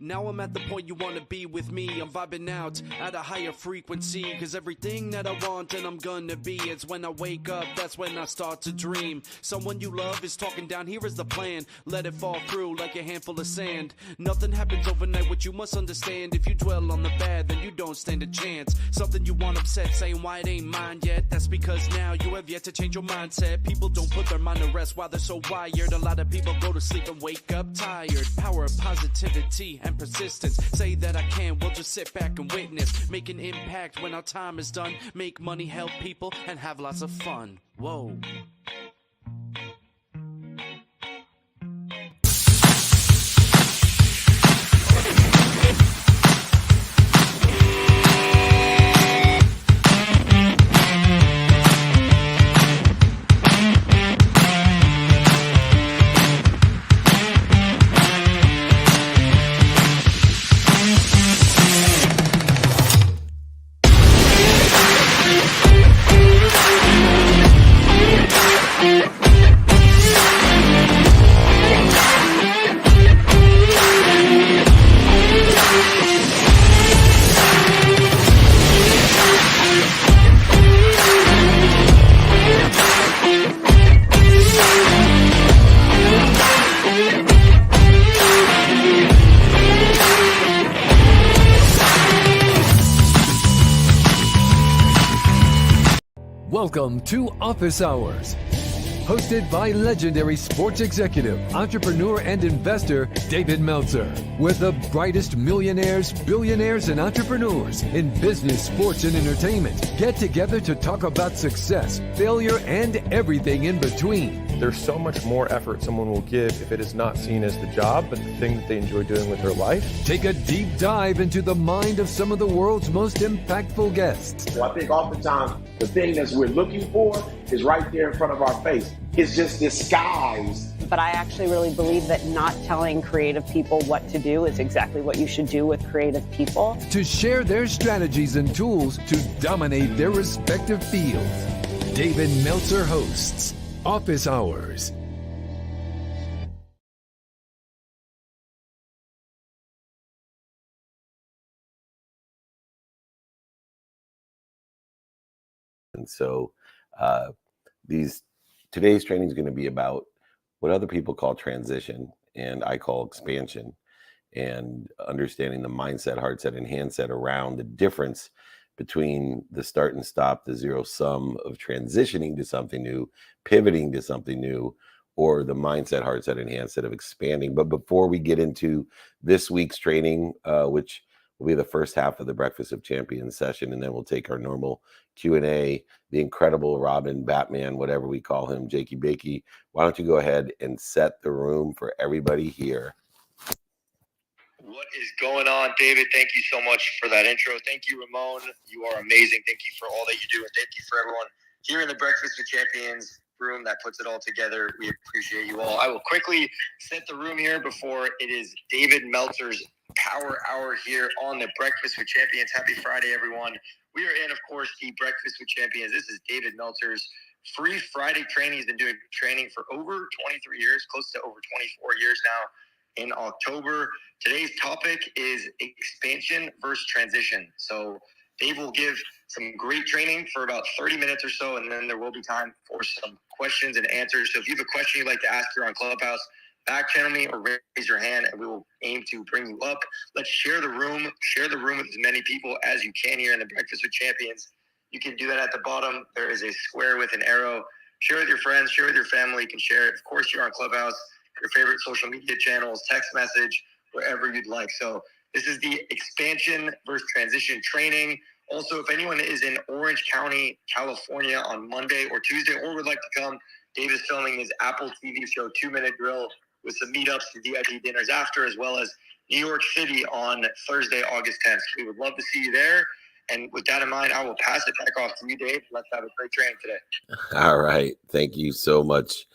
Now I'm at the point you wanna be with me. I'm vibing out at a higher frequency, cause everything that I want and I'm gonna be, it's when I wake up, that's when I start to dream. Someone you love is talking down, here is the plan. Let it fall through like a handful of sand. Nothing happens overnight, what you must understand. If you dwell on the bad, then you don't stand a chance. Something you want upset, saying why it ain't mine yet. That's because now you have yet to change your mindset. People don't put their mind to rest while they're so wired. A lot of people go to sleep and wake up tired. Power of positivity and persistence. Say that I can, we'll just sit back and witness. Make an impact when our time is done. Make money, help people, and have lots of fun. Whoa. Welcome to Office Hours, hosted by legendary sports executive, entrepreneur, and investor David Meltzer, where the brightest millionaires, billionaires, and entrepreneurs in business, sports, and entertainment get together to talk about success, failure, and everything in between. There's so much more effort someone will give if it is not seen as the job, but the thing that they enjoy doing with their life. Take a deep dive into the mind of some of the world's most impactful guests. So I think oftentimes the thing that we're looking for is right there in front of our face. It's just disguised. But I actually really believe that not telling creative people what to do is exactly what you should do with creative people. To share their strategies and tools to dominate their respective fields. David Meltzer hosts Office Hours. And so today's training is going to be about what other people call transition and I call expansion, and understanding the mindset, heart set, and handset around the difference between the start and stop, the zero sum of transitioning to something new, pivoting to something new, or the mindset, heart set, and handset of expanding. But before we get into this week's training, which will be the first half of the Breakfast of Champions session, and then we'll take our normal Q&A, the incredible Robin, Batman, whatever we call him, Jakey Bakey, why don't you go ahead and set the room for everybody here? What is going on, David? Thank you so much for that intro. Thank you, Ramon. You are amazing. Thank you for all that you do, and thank you for everyone here in the Breakfast of Champions room that puts it all together. We appreciate you all. I will quickly set the room here before it is David Meltzer's Power Hour here on the Breakfast with Champions. Happy Friday, everyone. We are in, of course, the Breakfast with Champions. This is David Meltzer's free Friday training. He's been doing training for over 23 years, close to over 24 years now. In October, today's topic is expansion versus transition. So Dave will give some great training for about 30 minutes or so, and then there will be time for some questions and answers. So if you have a question you'd like to ask here on Clubhouse, back channel me or raise your hand, and we will aim to bring you up. Let's share the room with as many people as you can here in the Breakfast with Champions. You can do that at the bottom. There is a square with an arrow. Share with your friends, share with your family. You can share it, of course, here on Clubhouse, your favorite social media channels, text message, wherever you'd like. So this is the expansion versus transition training. Also, if anyone is in Orange County, California on Monday or Tuesday, or would like to come, Dave is filming his Apple TV show, 2 Minute Grill, with some meetups and VIP dinners after, as well as New York City on Thursday, August 10th. We would love to see you there. And with that in mind, I will pass it back off to you, Dave. Let's have a great training today. All right. Thank you so much,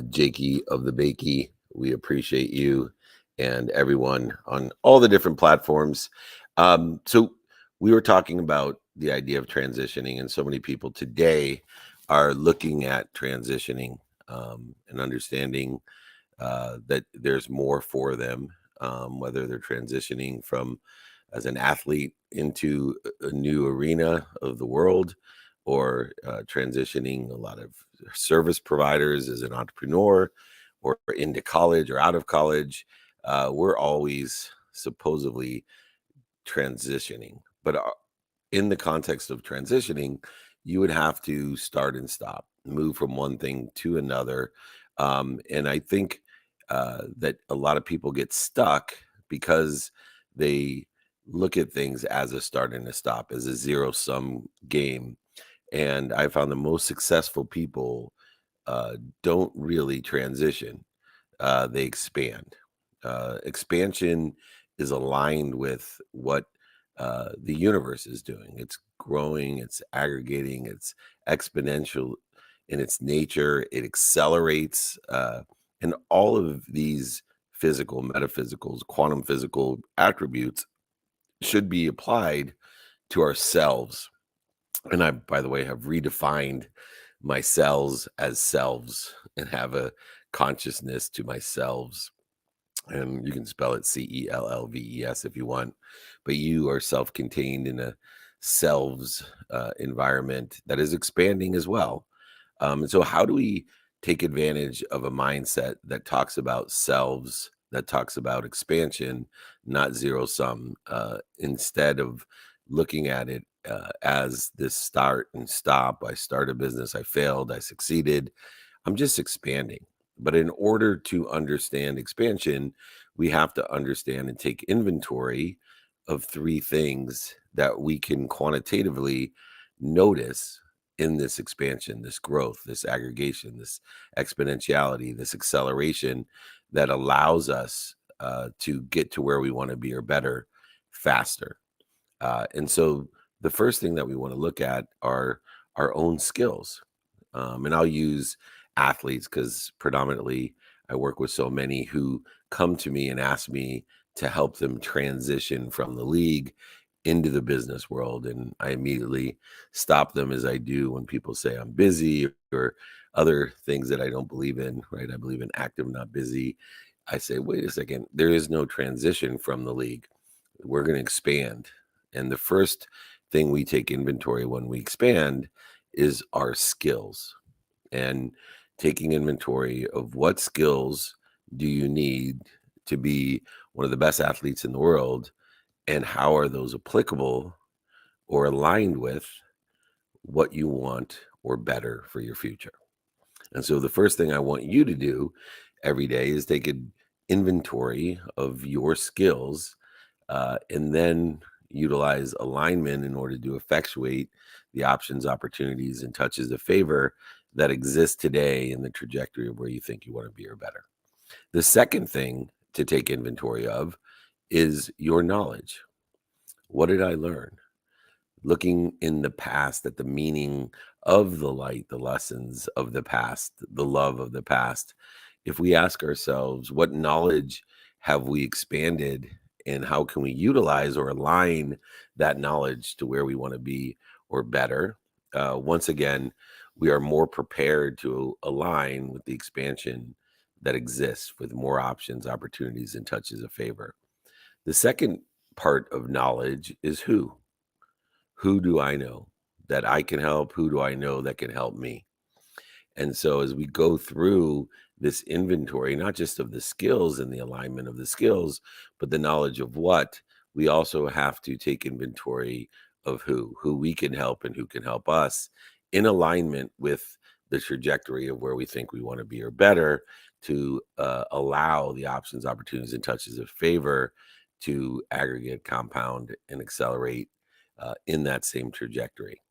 Jakey of the Bakey. We appreciate you and everyone on all the different platforms. So we were talking about the idea of transitioning, and so many people today are looking at transitioning and understanding that there's more for them, whether they're transitioning from as an athlete into a new arena of the world, or transitioning a lot of service providers as an entrepreneur, or into college or out of college. We're always supposedly transitioning, but in the context of transitioning, you would have to start and stop, move from one thing to another. And I think that a lot of people get stuck because they look at things as a start and a stop, as a zero sum game. And I found the most successful people don't really transition, they expand. Expansion is aligned with what the universe is doing. It's growing, it's aggregating, it's exponential in its nature, it accelerates. And all of these physical, metaphysicals, quantum physical attributes should be applied to ourselves. And I, by the way, have redefined my cells as selves and have a consciousness to myself. And you can spell it CELLVES if you want, but you are self-contained in a selves environment that is expanding as well. And so how do we take advantage of a mindset that talks about selves, that talks about expansion, not zero sum, instead of looking at it as this start and stop? I started a business, I failed, I succeeded. I'm just expanding. But in order to understand expansion, we have to understand and take inventory of three things that we can quantitatively notice in this expansion, this growth, this aggregation, this exponentiality, this acceleration that allows us to get to where we want to be or better faster. And so the first thing that we want to look at are our own skills. And I'll use athletes because predominantly I work with so many who come to me and ask me to help them transition from the league into the business world. And I immediately stop them, as I do when people say I'm busy or other things that I don't believe in, right? I believe in active, not busy. I say, wait a second, there is no transition from the league. We're going to expand. And the first thing we take inventory when we expand is our skills, and taking inventory of what skills do you need to be one of the best athletes in the world, and how are those applicable or aligned with what you want or better for your future. And so the first thing I want you to do every day is take an inventory of your skills, and then utilize alignment in order to effectuate the options, opportunities, and touches of favor that exist today in the trajectory of where you think you want to be or better. The second thing to take inventory of is your knowledge. What did I learn? Looking in the past at the meaning of the light, the lessons of the past, the love of the past. If we ask ourselves, what knowledge have we expanded, and how can we utilize or align that knowledge to where we want to be or better? Once again, we are more prepared to align with the expansion that exists with more options, opportunities, and touches of favor. The second part of knowledge is who. Who do I know that I can help? Who do I know that can help me? And so as we go through this inventory, not just of the skills and the alignment of the skills, but the knowledge of what, we also have to take inventory of who we can help and who can help us in alignment with the trajectory of where we think we want to be or better, to allow the options, opportunities, and touches of favor to aggregate, compound, and accelerate in that same trajectory.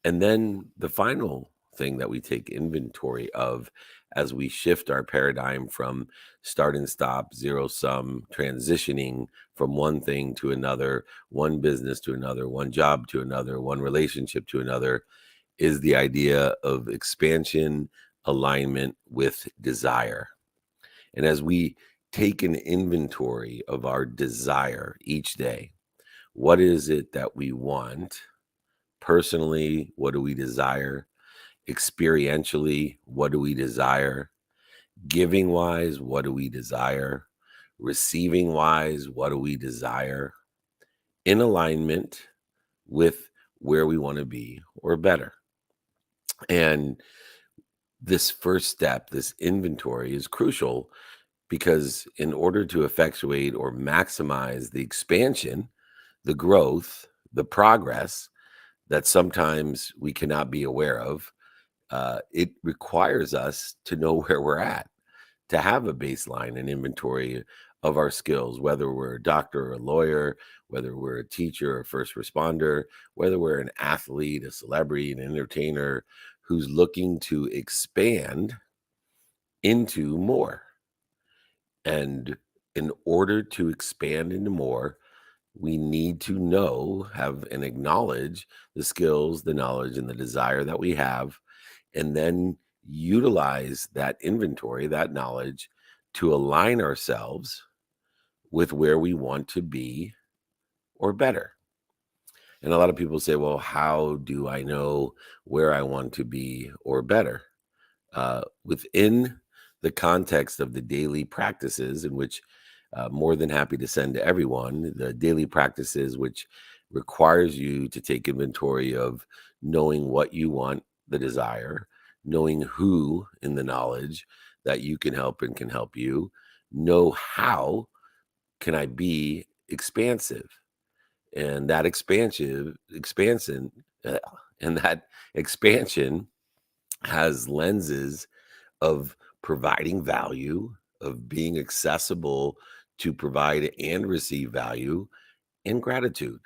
And then the final thing that we take inventory of as we shift our paradigm from start and stop, zero sum, transitioning from one thing to another, one business to another, one job to another, one relationship to another, is the idea of expansion, alignment with desire. And as we take an inventory of our desire each day, what is it that we want personally? What do we desire? Experientially, what do we desire? Giving wise, what do we desire? Receiving wise, what do we desire? In alignment with where we want to be or better. And this first step, this inventory, is crucial because in order to effectuate or maximize the expansion, the growth, the progress that sometimes we cannot be aware of, it requires us to know where we're at, to have a baseline and inventory of our skills, whether we're a doctor or a lawyer, whether we're a teacher or a first responder, whether we're an athlete, a celebrity, an entertainer who's looking to expand into more. And in order to expand into more, we need to know, have, and acknowledge the skills, the knowledge, and the desire that we have, and then utilize that inventory, that knowledge, to align ourselves with where we want to be or better. And a lot of people say, well, how do I know where I want to be or better? Within the context of the daily practices, in which more than happy to send to everyone, the daily practices, which requires you to take inventory of knowing what you want, the desire, knowing who in the knowledge that you can help and can help you, know how can I be expansive. And that expansion has lenses of providing value, of being accessible to provide and receive value, and gratitude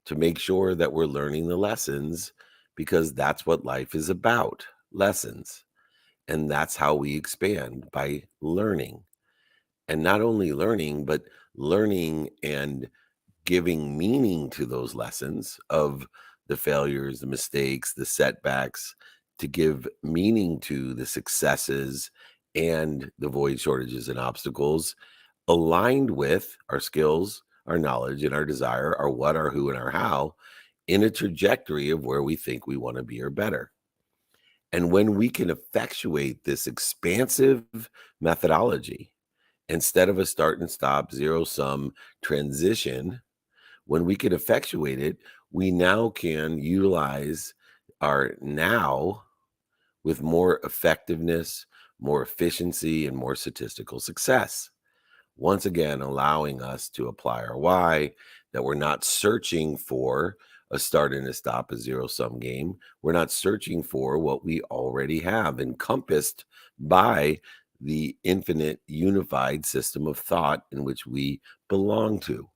to make sure that we're learning the lessons, because that's what life is about, lessons. And that's how we expand, by learning. And not only learning, but learning and giving meaning to those lessons of the failures, the mistakes, the setbacks, to give meaning to the successes and the void, shortages, and obstacles, aligned with our skills, our knowledge, and our desire, our what, our who, and our how, in a trajectory of where we think we want to be or better. And when we can effectuate this expansive methodology, instead of a start and stop, zero sum transition, when we can effectuate it, we now can utilize our now with more effectiveness, more efficiency, and more statistical success. Once again, allowing us to apply our why, that we're not searching for a start and a stop, a zero-sum game. We're not searching for what we already have, encompassed by the infinite unified system of thought in which we belong to.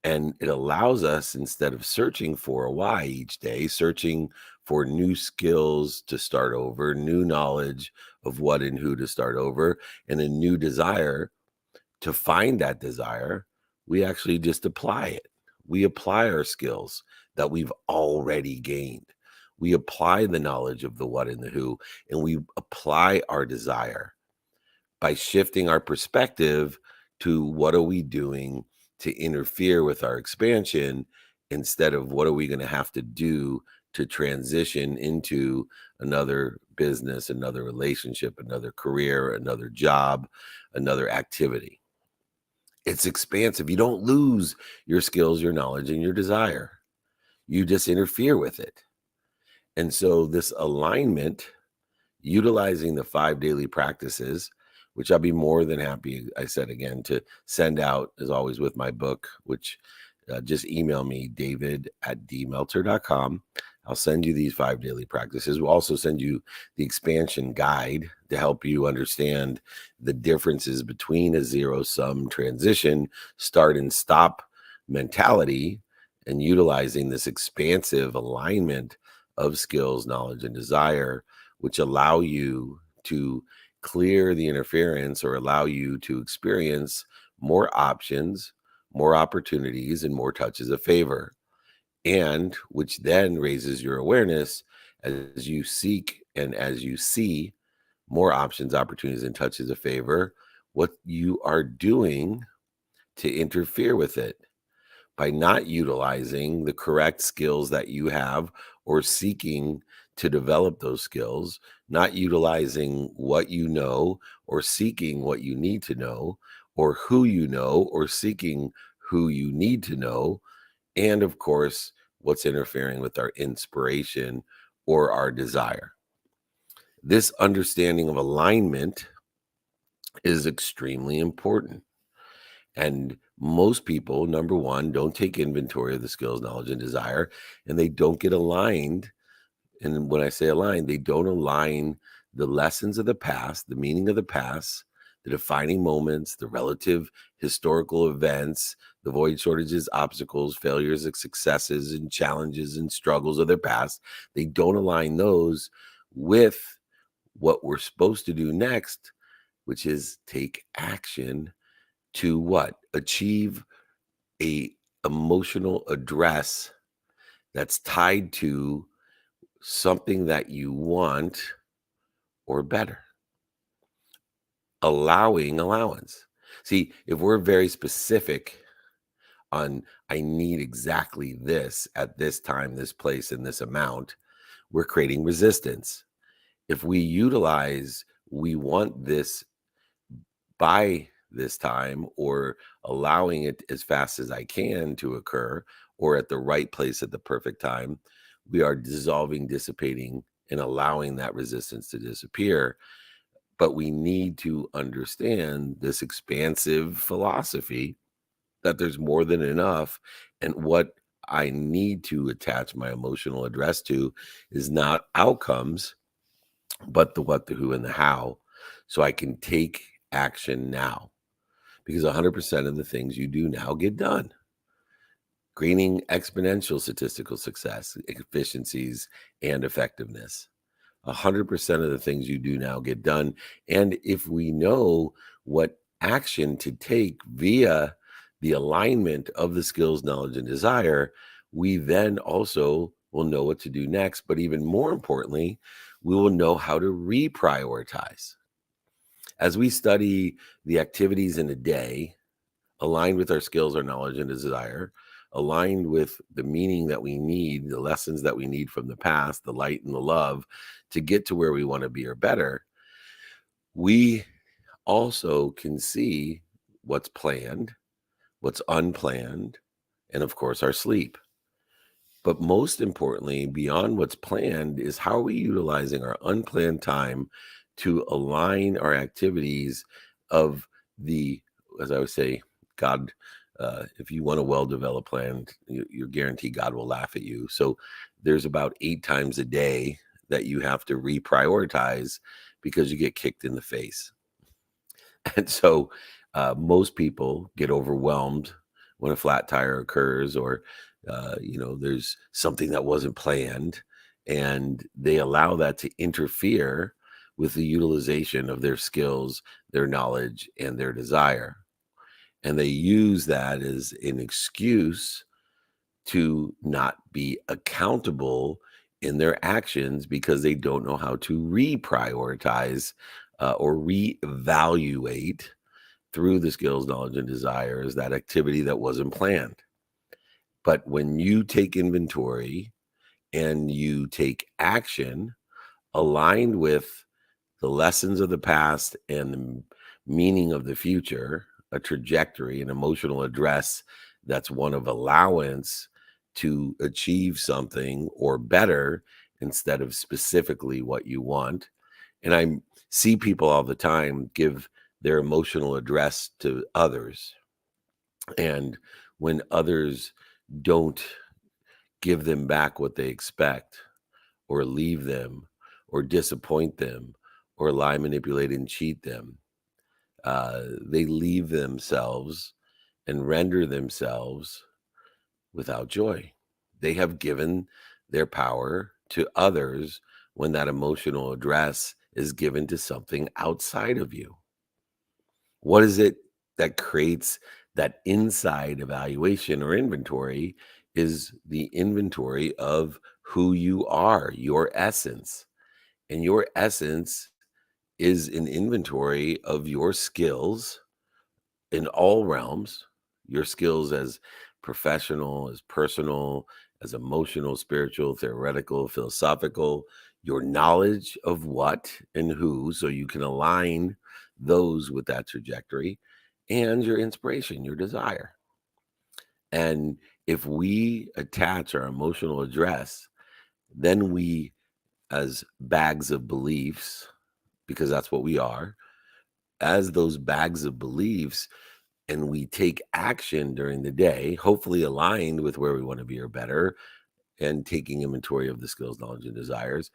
And it allows us, instead of searching for a why each day, searching for new skills to start over, new knowledge of what and who to start over, and a new desire to find that desire, we actually just apply it. We apply our skills that we've already gained. We apply the knowledge of the what and the who, and we apply our desire by shifting our perspective to what are we doing to interfere with our expansion, instead of what are we going to have to do to transition into another business, another relationship, another career, another job, another activity. It's expansive. You don't lose your skills, your knowledge, and your desire. You just interfere with it. And so this alignment, utilizing the 5 daily practices, which I'll be more than happy, I said again, to send out, as always, with my book, which just email me, david@dmeltzer.com. I'll send you these 5 daily practices. We'll also send you the expansion guide to help you understand the differences between a zero-sum transition, start and stop mentality, and utilizing this expansive alignment of skills, knowledge, and desire, which allow you to clear the interference or allow you to experience more options, more opportunities, and more touches of favor. And which then raises your awareness as you seek and as you see more options, opportunities, and touches of favor, what you are doing to interfere with it by not utilizing the correct skills that you have, or seeking to develop those skills, not utilizing what you know or seeking what you need to know, or who you know or seeking who you need to know, and of course, what's interfering with our inspiration or our desire. This understanding of alignment is extremely important. And most people, number one, don't take inventory of the skills, knowledge, and desire, and they don't get aligned. And when I say aligned, they don't align the lessons of the past, the meaning of the past, the defining moments, the relative historical events, the void, shortages, obstacles, failures, and successes, and challenges and struggles of their past. They don't align those with what we're supposed to do next, which is take action to what? Achieve a emotional address that's tied to something that you want or better. Allowing allowance. See, if we're very specific on I need exactly this at this time, this place, and this amount, we're creating resistance. If we utilize we want this by this time, or allowing it as fast as I can to occur, or at the right place at the perfect time, we are dissolving, dissipating, and allowing that resistance to disappear. But we need to understand this expansive philosophy that there's more than enough. And what I need to attach my emotional address to is not outcomes, but the what, the who, and the how, so I can take action now. Because 100% of the things you do now get done. Gaining exponential statistical success, efficiencies, and effectiveness. 100% of the things you do now get done. And if we know what action to take via the alignment of the skills, knowledge, and desire, we then also will know what to do next. But even more importantly, we will know how to reprioritize. As we study the activities in a day, aligned with our skills, our knowledge, and desire, aligned with the meaning that we need, the lessons that we need from the past, the light and the love to get to where we want to be or better, we also can see what's planned, what's unplanned, and of course, our sleep. But most importantly, beyond what's planned is how are we utilizing our unplanned time to align our activities of the, as I would say, God, if you want a well-developed plan, you're guaranteed God will laugh at you. So there's about 8 times a day that you have to reprioritize because you get kicked in the face. And so most people get overwhelmed when a flat tire occurs, or there's something that wasn't planned, and they allow that to interfere with the utilization of their skills, their knowledge, and their desire. And they use that as an excuse to not be accountable in their actions because they don't know how to reprioritize or reevaluate through the skills, knowledge, and desires that activity that wasn't planned. But when you take inventory and you take action aligned with the lessons of the past and the meaning of the future, a trajectory, an emotional address that's one of allowance to achieve something or better instead of specifically what you want. And I see people all the time give their emotional address to others. And when others don't give them back what they expect, or leave them, or disappoint them, or lie, manipulate, and cheat them, they leave themselves and render themselves without joy. They have given their power to others when that emotional address is given to something outside of you. What is it that creates that inside evaluation or inventory? Is the inventory of who you are, your essence. And your essence is an inventory of your skills in all realms, your skills as professional, as personal, as emotional, spiritual, theoretical, philosophical, your knowledge of what and who, so you can align those with that trajectory, and your inspiration, your desire. And if we attach our emotional address, then we, as bags of beliefs, because that's what we are, as those bags of beliefs, and we take action during the day, hopefully aligned with where we want to be or better, and taking inventory of the skills, knowledge, and desires,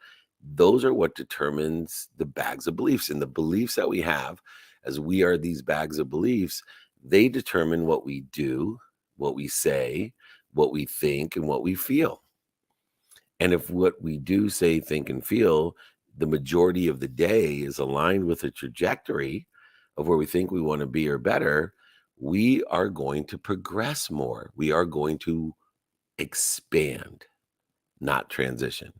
those are what determines the bags of beliefs. And the beliefs that we have, as we are these bags of beliefs, they determine what we do, what we say, what we think, and what we feel. And if what we do, say, think, and feel, the majority of the day is aligned with the trajectory of where we think we want to be or better, we are going to progress more. We are going to expand, not transition.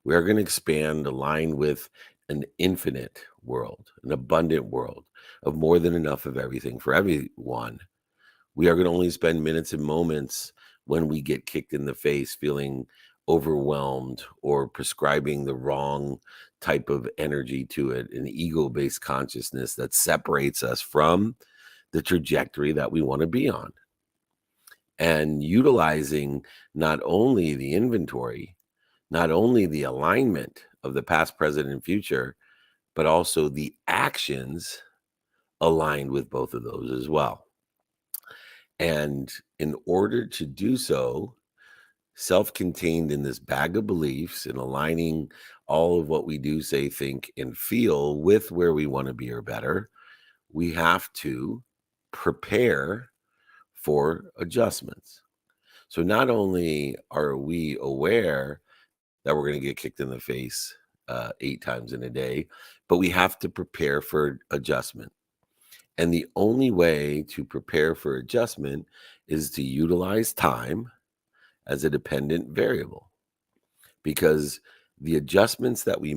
We are going to expand aligned with an infinite world, an abundant world of more than enough of everything for everyone. We are going to only spend minutes and moments when we get kicked in the face, feeling overwhelmed or prescribing the wrong type of energy to it, an ego-based consciousness that separates us from the trajectory that we want to be on. And utilizing not only the inventory, not only the alignment of the past, present, and future, but also the actions aligned with both of those as well. And in order to do so, self-contained in this bag of beliefs and aligning all of what we do, say, think, and feel with where we want to be or better, we have to prepare for adjustments. So not only are we aware that we're going to get kicked in the face 8 times in a day, but we have to prepare for adjustment. And the only way to prepare for adjustment is to utilize time as a dependent variable, because the adjustments that we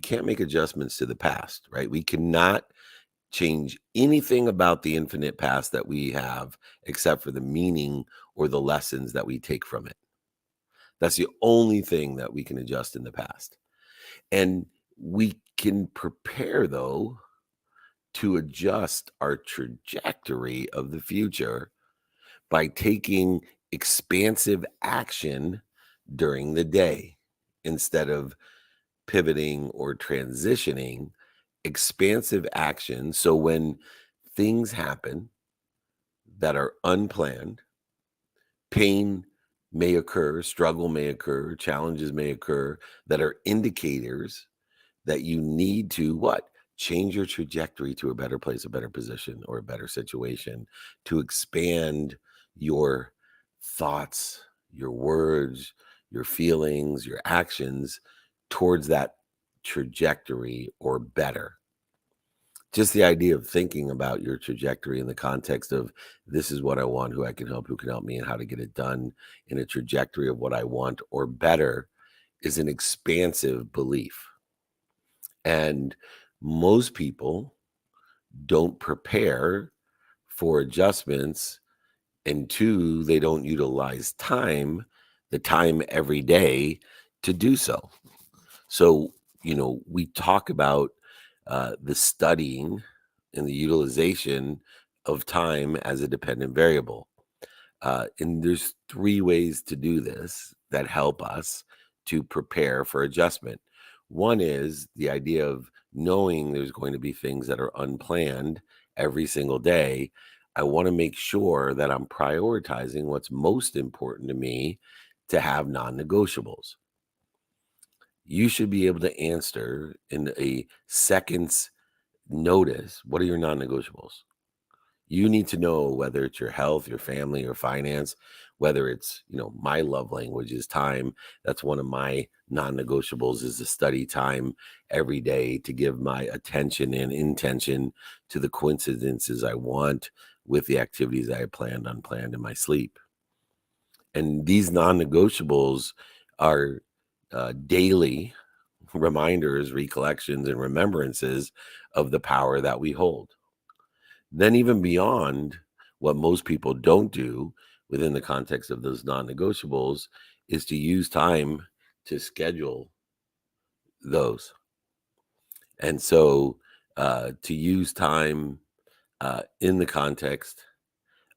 can't make adjustments to the past, right? We cannot change anything about the infinite past that we have except for the meaning or the lessons that we take from it. That's the only thing that we can adjust in the past. And we can prepare, though, to adjust our trajectory of the future by taking expansive action during the day instead of pivoting or transitioning. Expansive action. So when things happen that are unplanned, pain may occur, struggle may occur, challenges may occur that are indicators that you need to what? Change your trajectory to a better place, a better position, or a better situation, to expand your thoughts, your words, your feelings, your actions towards that trajectory or better. Just the idea of thinking about your trajectory in the context of this is what I want, who I can help, who can help me, and how to get it done in a trajectory of what I want or better is an expansive belief. And most people don't prepare for adjustments, and 2, they don't utilize the time every day to do so. So, we talk about the studying and the utilization of time as a dependent variable. And there's 3 ways to do this that help us to prepare for adjustment. One is the idea of knowing there's going to be things that are unplanned every single day. I want to make sure that I'm prioritizing what's most important to me to have non-negotiables. You should be able to answer in a second's notice, what are your non-negotiables? You need to know whether it's your health, your family, or finance, whether it's, my love language is time. That's one of my non-negotiables, is to study time every day, to give my attention and intention to the coincidences I want with the activities I have planned, unplanned in my sleep. And these non-negotiables are daily reminders, recollections, and remembrances of the power that we hold. Then even beyond what most people don't do, within the context of those non-negotiables is to use time to schedule those. And so to use time in the context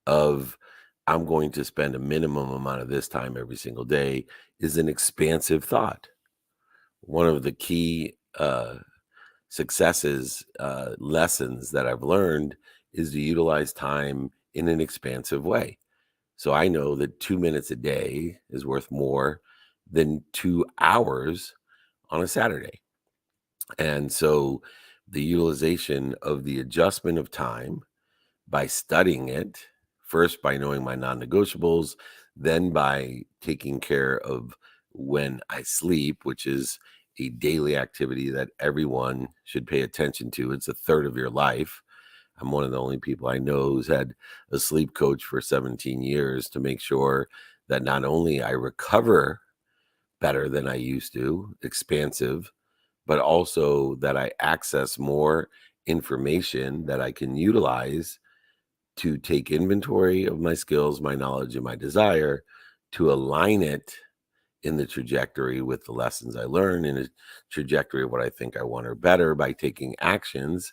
of I'm going to spend a minimum amount of this time every single day is an expansive thought. One of the key successes, lessons that I've learned is to utilize time in an expansive way. So I know that 2 minutes a day is worth more than 2 hours on a Saturday. And so the utilization of the adjustment of time by studying it, first by knowing my non-negotiables, then by taking care of when I sleep, which is a daily activity that everyone should pay attention to. It's a third of your life. I'm one of the only people I know who's had a sleep coach for 17 years to make sure that not only I recover better than I used to, expansive, but also that I access more information that I can utilize to take inventory of my skills, my knowledge, and my desire to align it in the trajectory with the lessons I learn, in a trajectory of what I think I want or better, by taking actions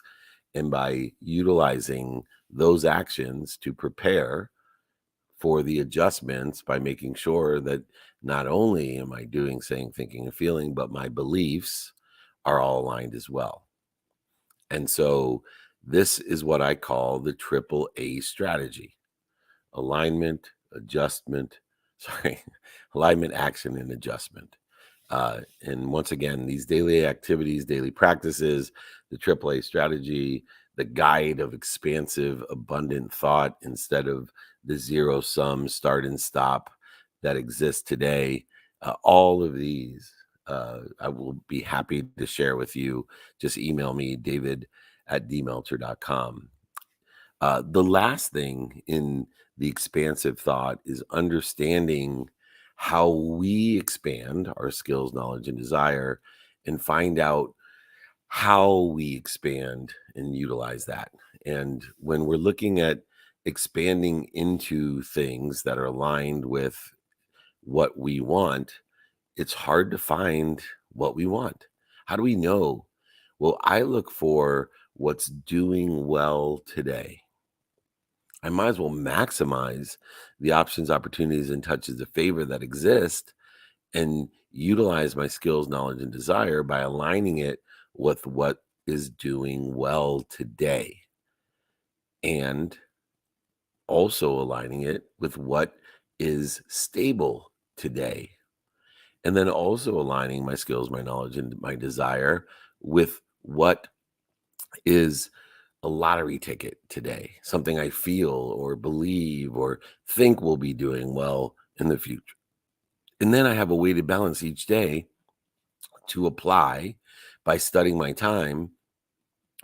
and by utilizing those actions to prepare for the adjustments, by making sure that not only am I doing, saying, thinking, and feeling, but my beliefs are all aligned as well. And so this is what I call the triple A strategy: alignment, alignment, action, and adjustment. And once again, these daily activities, daily practices, the AAA strategy, the guide of expansive, abundant thought instead of the zero sum start and stop that exists today. All of these, I will be happy to share with you. Just email me, david@dmeltzer.com. The last thing in the expansive thought is understanding how we expand our skills, knowledge, and desire, and find out how we expand and utilize that. And when we're looking at expanding into things that are aligned with what we want, it's hard to find what we want. How do we know? Well, I look for what's doing well today. I might as well maximize the options, opportunities, and touches of favor that exist and utilize my skills, knowledge, and desire by aligning it with what is doing well today, and also aligning it with what is stable today, and then also aligning my skills, my knowledge, and my desire with what is a lottery ticket today, something I feel or believe or think will be doing well in the future. And then I have a weighted balance each day to apply by studying my time,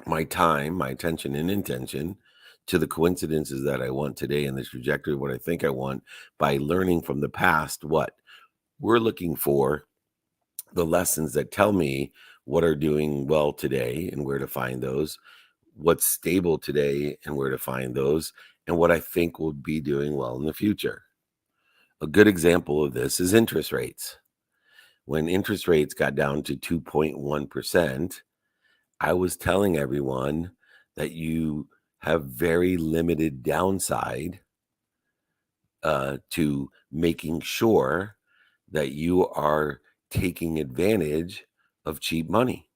my attention and intention to the coincidences that I want today and the trajectory of what I think I want, by learning from the past what we're looking for, the lessons that tell me what are doing well today and where to find those, what's stable today and where to find those, and what I think will be doing well in the future. A good example of this is interest rates. When interest rates got down to 2.1%, I was telling everyone that you have very limited downside to making sure that you are taking advantage of cheap money.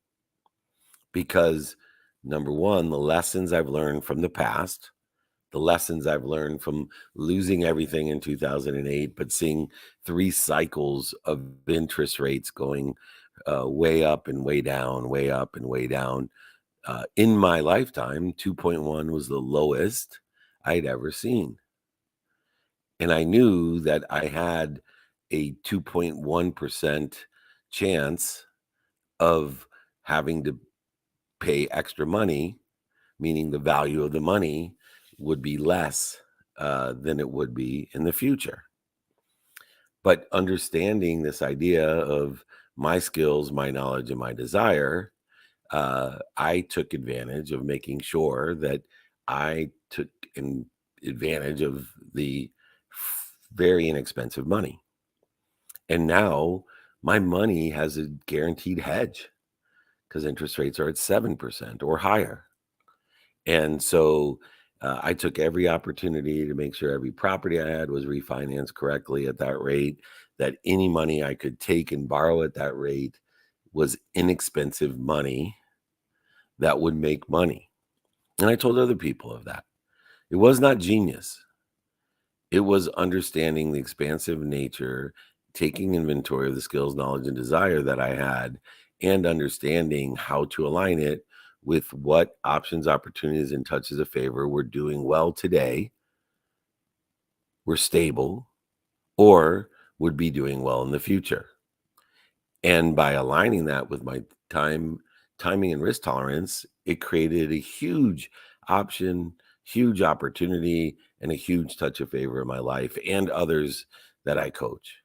Because number one, the lessons I've learned from the past, the lessons I've learned from losing everything in 2008, but seeing 3 cycles of interest rates going way up and way down, way up and way down. In my lifetime, 2.1 was the lowest I'd ever seen. And I knew that I had a 2.1% chance of having to pay extra money, meaning the value of the money would be less than it would be in the future. But understanding this idea of my skills, my knowledge, and my desire, I took advantage of making sure that I took advantage of the very inexpensive money. And now my money has a guaranteed hedge because interest rates are at 7% or higher. And so I took every opportunity to make sure every property I had was refinanced correctly at that rate, that any money I could take and borrow at that rate was inexpensive money that would make money. And I told other people of that. It was not genius. It was understanding the expansive nature, taking inventory of the skills, knowledge, and desire that I had, and understanding how to align it with what options, opportunities, and touches of favor were doing well today, were stable, or would be doing well in the future. And by aligning that with my timing and risk tolerance, it created a huge option, huge opportunity, and a huge touch of favor in my life and others that I coach.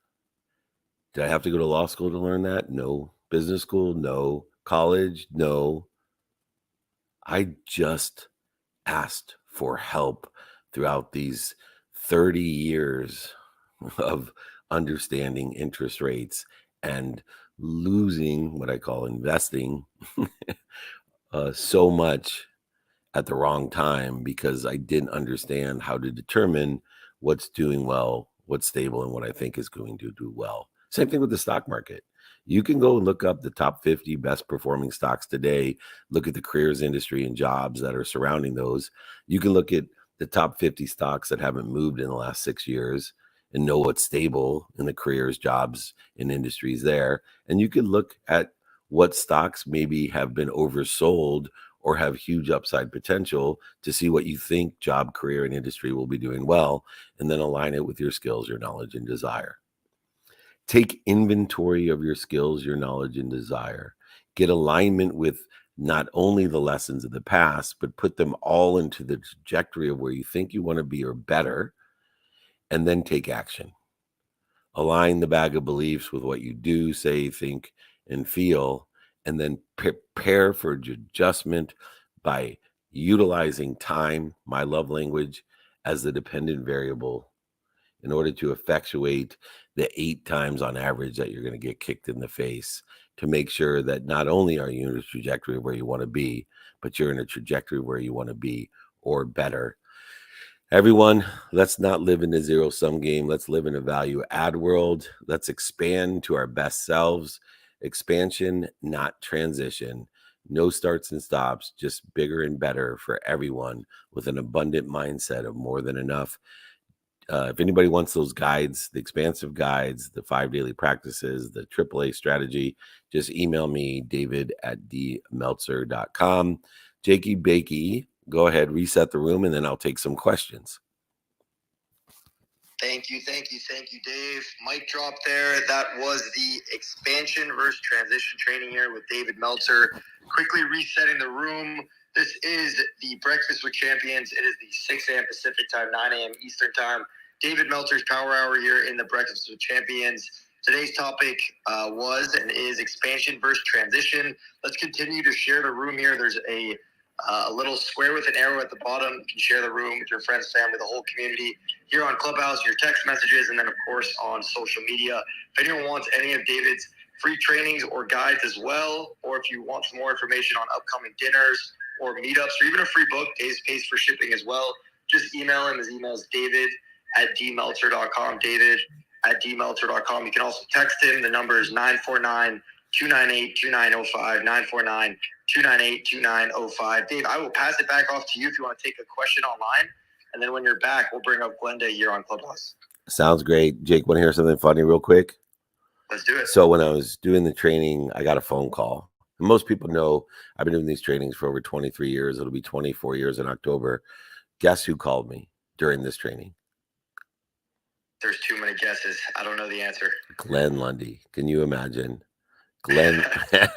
Did I have to go to law school to learn that? No. Business school? No. College? No. I just asked for help throughout these 30 years of understanding interest rates and losing what I call investing so much at the wrong time because I didn't understand how to determine what's doing well, what's stable, and what I think is going to do well. Same thing with the stock market. You can go and look up the top 50 best performing stocks today, look at the careers industry and jobs that are surrounding those. You can look at the top 50 stocks that haven't moved in the last 6 years and know what's stable in the careers, jobs, and industries there. And you can look at what stocks maybe have been oversold or have huge upside potential to see what you think job, career, and industry will be doing well, and then align it with your skills, your knowledge, and desire. Take inventory of your skills, your knowledge, and desire. Get alignment with not only the lessons of the past, but put them all into the trajectory of where you think you want to be or better, and then take action. Align the bag of beliefs with what you do, say, think, and feel, and then prepare for adjustment by utilizing time, my love language, as the dependent variable in order to effectuate the 8 times on average that you're going to get kicked in the face to make sure that not only are you in a trajectory of where you want to be, but you're in a trajectory where you want to be or better. Everyone, let's not live in a zero-sum game. Let's live in a value-add world. Let's expand to our best selves. Expansion, not transition. No starts and stops, just bigger and better for everyone with an abundant mindset of more than enough. If anybody wants those guides, the expansive guides, the 5 daily practices, the AAA strategy, just email me, david@dmeltzer.com. Jakey Bakey, go ahead, reset the room, and then I'll take some questions. Thank you, Dave. Mic drop there. That was the expansion versus transition training here with David Meltzer. Quickly resetting the room. This is the Breakfast with Champions. It is the 6 a.m. Pacific time, 9 a.m. Eastern time. David Meltzer's Power Hour here in the Breakfast with Champions. Today's topic was and is expansion versus transition. Let's continue to share the room here. There's a little square with an arrow at the bottom. You can share the room with your friends, family, the whole community here on Clubhouse, your text messages, and then, of course, on social media. If anyone wants any of David's free trainings or guides as well, or if you want some more information on upcoming dinners or meetups, or even a free book, Dave's pays for shipping as well, just email him. His email is david@dmeltzer.com, david@dmeltzer.com. You can also text him. The number is 949-298-2905, 949-298-2905. Dave, I will pass it back off to you if you want to take a question online. And then when you're back, we'll bring up Glenda here on Clubhouse. Sounds great. Jake, want to hear something funny real quick? Let's do it. So when I was doing the training, I got a phone call. And most people know I've been doing these trainings for over 23 years. It'll be 24 years in October. Guess who called me during this training? There's too many guesses. I don't know the answer. Glenn Lundy. Can you imagine? Glenn. Your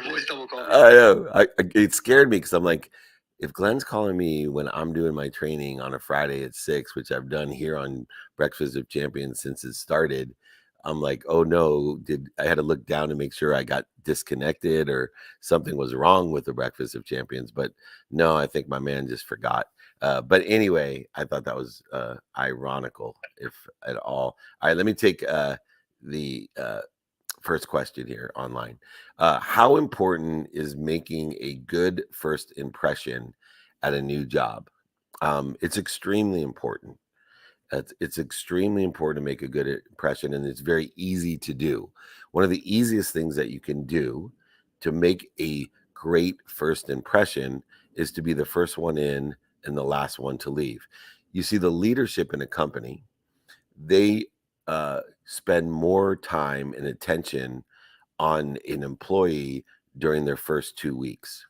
voice double called me. I know. It scared me because I'm like, if Glenn's calling me when I'm doing my training on a Friday at 6, which I've done here on Breakfast of Champions since it started, I'm like, oh no, I had to look down to make sure I got disconnected or something was wrong with the Breakfast of Champions. But no, I think my man just forgot. But anyway, I thought that was ironical, if at all. All right, let me take the first question here online. How important is making a good first impression at a new job? It's extremely important. It's extremely important to make a good impression, and it's very easy to do. One of the easiest things that you can do to make a great first impression is to be the first one in and the last one to leave. You see, the leadership in a company, they spend more time and attention on an employee during their first 2 weeks.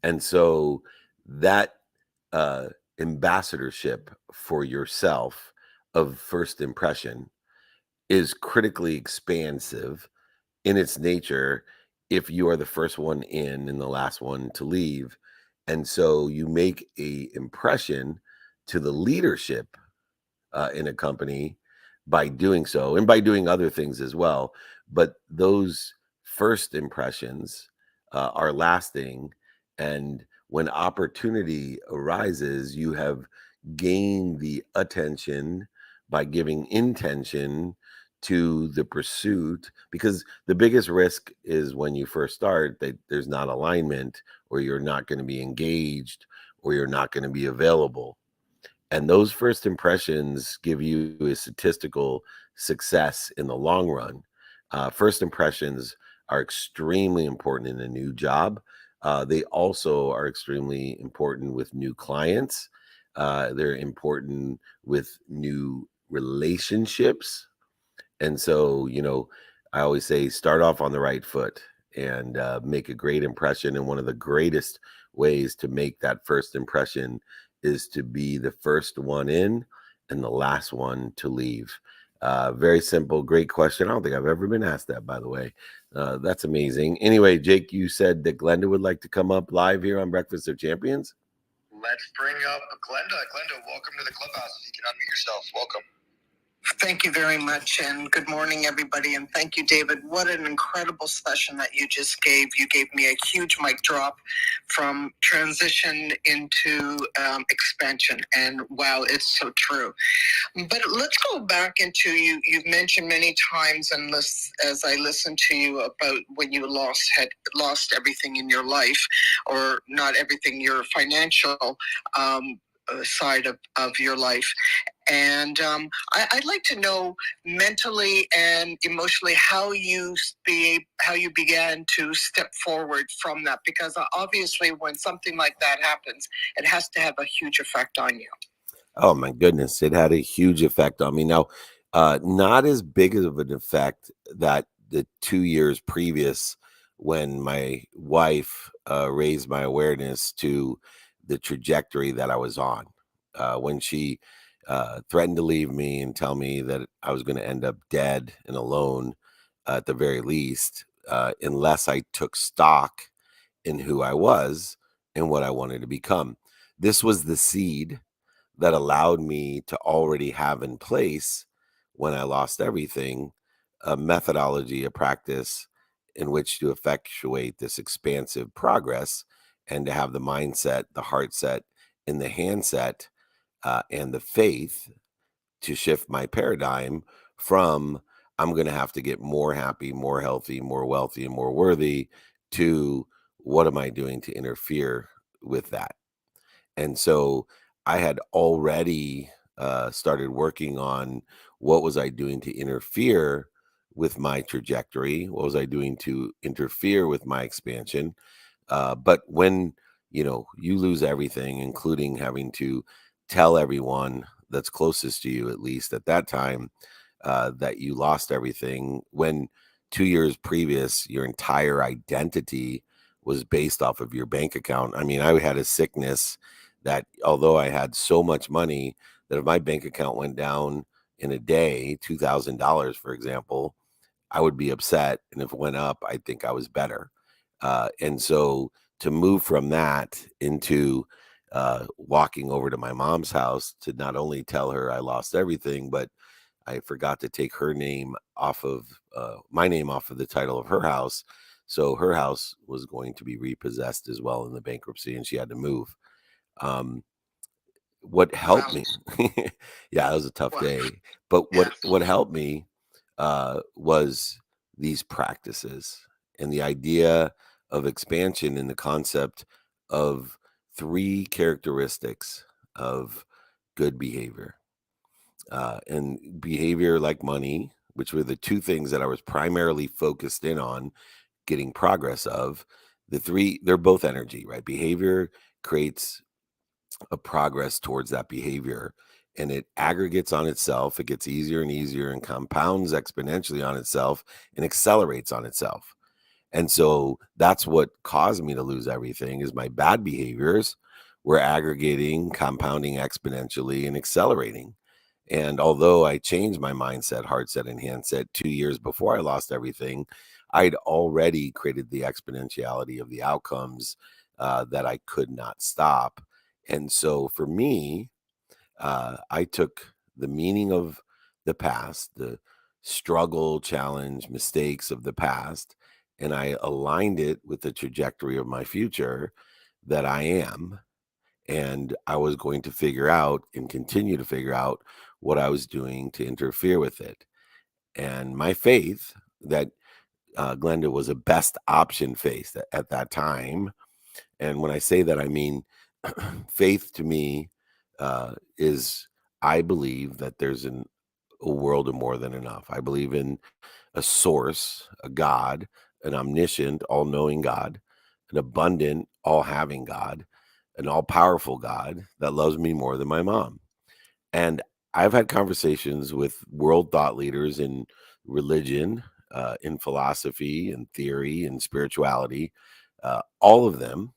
And so that ambassadorship for yourself of first impression is critically expansive in its nature if you are the first one in and the last one to leave. And so you make a impression to the leadership in a company by doing so, and by doing other things as well. But those first impressions are lasting, and when opportunity arises, you have gained the attention by giving intention to the pursuit, because the biggest risk is when you first start that there's not alignment, or you're not going to be engaged, or you're not going to be available. And those first impressions give you a statistical success in the long run. First impressions are extremely important in a new job. They also are extremely important with new clients. They're important with new relationships. And so, I always say start off on the right foot and make a great impression. And one of the greatest ways to make that first impression is to be the first one in and the last one to leave. Very simple, great question. I don't think I've ever been asked that, by the way. That's amazing. Anyway, Jake, you said that Glenda would like to come up live here on Breakfast of Champions. Let's bring up Glenda. Glenda, welcome to the clubhouse. If you can unmute yourself, welcome. Thank you very much, and good morning, everybody. And thank you, David. What an incredible session that you just gave. You gave me a huge mic drop from transition into expansion. And wow, it's so true. But let's go back into you've mentioned many times, and as I listened to you about when you had lost everything in your life, or not everything, your financial side of your life. And I'd like to know mentally and emotionally how you began to step forward from that, because obviously when something like that happens, it has to have a huge effect on you. Oh my goodness, it had a huge effect on me. Now, not as big of an effect that the 2 years previous, when my wife raised my awareness to the trajectory that I was on. When she threatened to leave me and tell me that I was going to end up dead and alone at the very least, unless I took stock in who I was and what I wanted to become. This was the seed that allowed me to already have in place, when I lost everything, a methodology, a practice in which to effectuate this expansive progress, and to have the mindset, the heart set, and the handset, and the faith to shift my paradigm from I'm going to have to get more happy, more healthy, more wealthy, and more worthy, to what am I doing to interfere with that? And so I had already started working on what was I doing to interfere with my trajectory? What was I doing to interfere with my expansion? But when, you lose everything, including having to tell everyone that's closest to you, at least at that time, that you lost everything, when 2 years previous, your entire identity was based off of your bank account. I mean, I had a sickness that, although I had so much money, that if my bank account went down in a day, $2,000, for example, I would be upset. And if it went up, I think I was better. And so to move from that into walking over to my mom's house to not only tell her I lost everything, but I forgot to take her name off of my name off of the title of her house. So her house was going to be repossessed as well in the bankruptcy, and she had to move. what helped Wow. me, yeah, it was a tough Wow. day. But Yeah. what helped me was these practices and the idea of expansion in the concept of three characteristics of good behavior. And behavior like money, which were the two things that I was primarily focused in on getting progress of. The three, they're both energy, right? Behavior creates a progress towards that behavior and it aggregates on itself. It gets easier and easier and compounds exponentially on itself and accelerates on itself. And so that's what caused me to lose everything is my bad behaviors were aggregating, compounding exponentially and accelerating. And although I changed my mindset, heart set, and handset 2 years before I lost everything, I'd already created the exponentiality of the outcomes that I could not stop. And so for me, I took the meaning of the past, the struggle, challenge, mistakes of the past, and I aligned it with the trajectory of my future that I am. And I was going to figure out and continue to figure out what I was doing to interfere with it. And my faith that Glenda was a best option faith at that time. And when I say that, I mean faith to me is I believe that there's a world of more than enough. I believe in a source, a God, an omniscient, all knowing God, an abundant, all having God, an all powerful God that loves me more than my mom. And I've had conversations with world thought leaders in religion, in philosophy and theory and spirituality, all of them,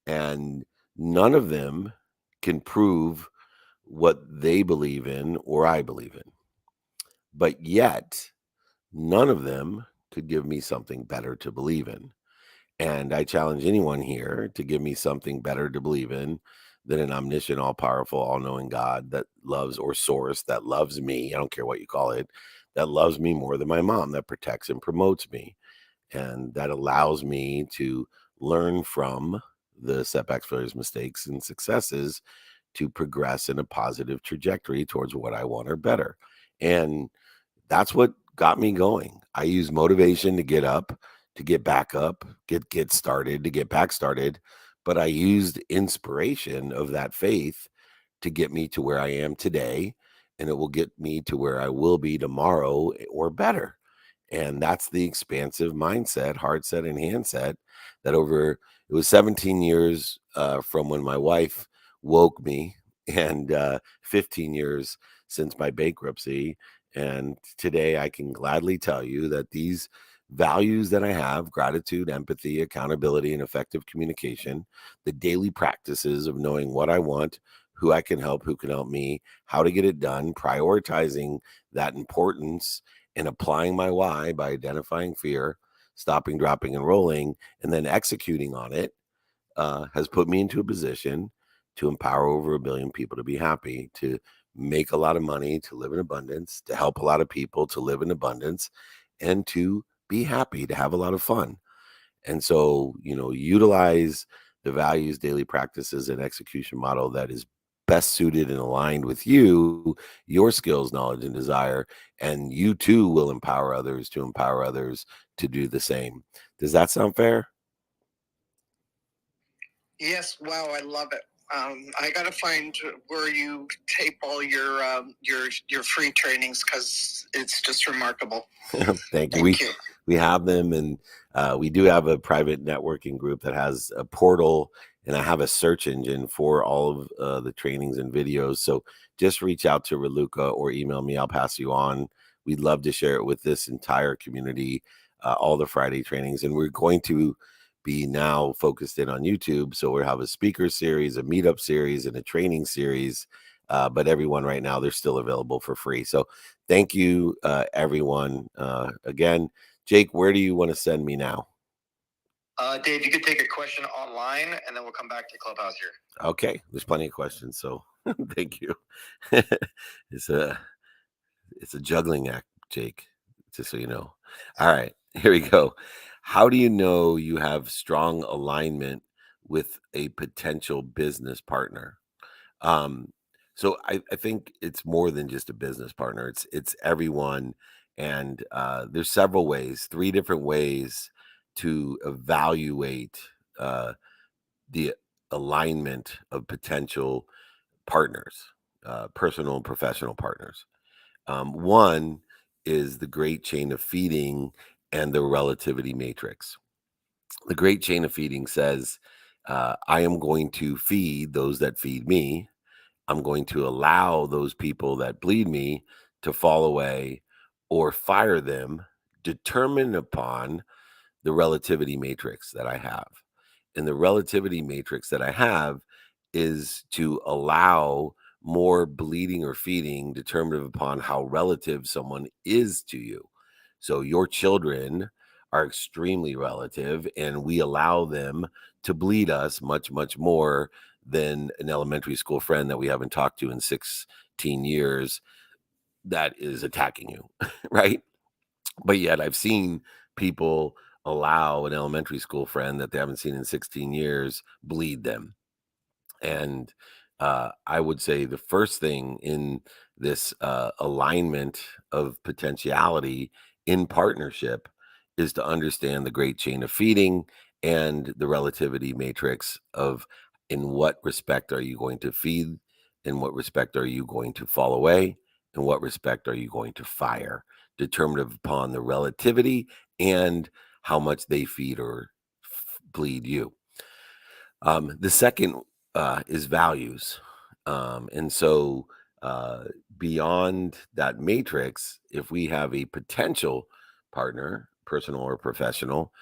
and none of them can prove what they believe in or I believe in. But yet, none of them could give me something better to believe in. And I challenge anyone here to give me something better to believe in than an omniscient, all powerful, all knowing God that loves, or source that loves me. I don't care what you call it, that loves me more than my mom, that protects and promotes me, and that allows me to learn from the setbacks, failures, mistakes, and successes to progress in a positive trajectory towards what I want or better. And that's what got me going. I use motivation to get up, to get back up, get started, to get back started. But I used inspiration of that faith to get me to where I am today. And it will get me to where I will be tomorrow or better. And that's the expansive mindset, heart set, and handset that it was 17 years from when my wife woke me and 15 years since my bankruptcy. And today I can gladly tell you that these values that I have, gratitude, empathy, accountability, and effective communication, the daily practices of knowing what I want, who I can help, who can help me, how to get it done, prioritizing that importance and applying my why by identifying fear, stopping, dropping, and rolling, and then executing on it has put me into a position to empower over 1 billion people to be happy, to make a lot of money, to live in abundance, to help a lot of people to live in abundance, and to be happy, to have a lot of fun. And so, utilize the values, daily practices, and execution model that is best suited and aligned with you, your skills, knowledge, and desire. And you too will empower others to do the same. Does that sound fair? Yes, wow, I love it. I gotta find where you tape all your free trainings because it's just remarkable. Thank you. We have them, and we do have a private networking group that has a portal, and I have a search engine for all of the trainings and videos. So just reach out to Raluca or email me. I'll pass you on. We'd love to share it with this entire community, all the Friday trainings, and we're going to be now focused in on YouTube. So we'll have a speaker series, a meetup series, and a training series. But everyone right now, they're still available for free. So thank you, everyone. Again, Jake, where do you want to send me now? Dave, you could take a question online, and then we'll come back to Clubhouse here. Okay, there's plenty of questions. So thank you. It's a juggling act, Jake, just so you know. All right, here we go. How do you know you have strong alignment with a potential business partner? So I think it's more than just a business partner. It's everyone, and there's several ways, 3 different ways to evaluate the alignment of potential partners, personal and professional partners. One is the great chain of feeding and the relativity matrix. The great chain of feeding says, I am going to feed those that feed me. I'm going to allow those people that bleed me to fall away or fire them, determined upon the relativity matrix that I have. And the relativity matrix that I have is to allow more bleeding or feeding determined upon how relative someone is to you. So your children are extremely relative, and we allow them to bleed us much, much more than an elementary school friend that we haven't talked to in 16 years that is attacking you, right? But yet I've seen people allow an elementary school friend that they haven't seen in 16 years bleed them. And I would say the first thing in this alignment of potentiality in partnership is to understand the great chain of feeding and the relativity matrix of in what respect are you going to feed, in what respect are you going to fall away, in what respect are you going to fire, determined upon the relativity and how much they feed or bleed you. The second is values. And so beyond that matrix, if we have a potential partner, personal or professional,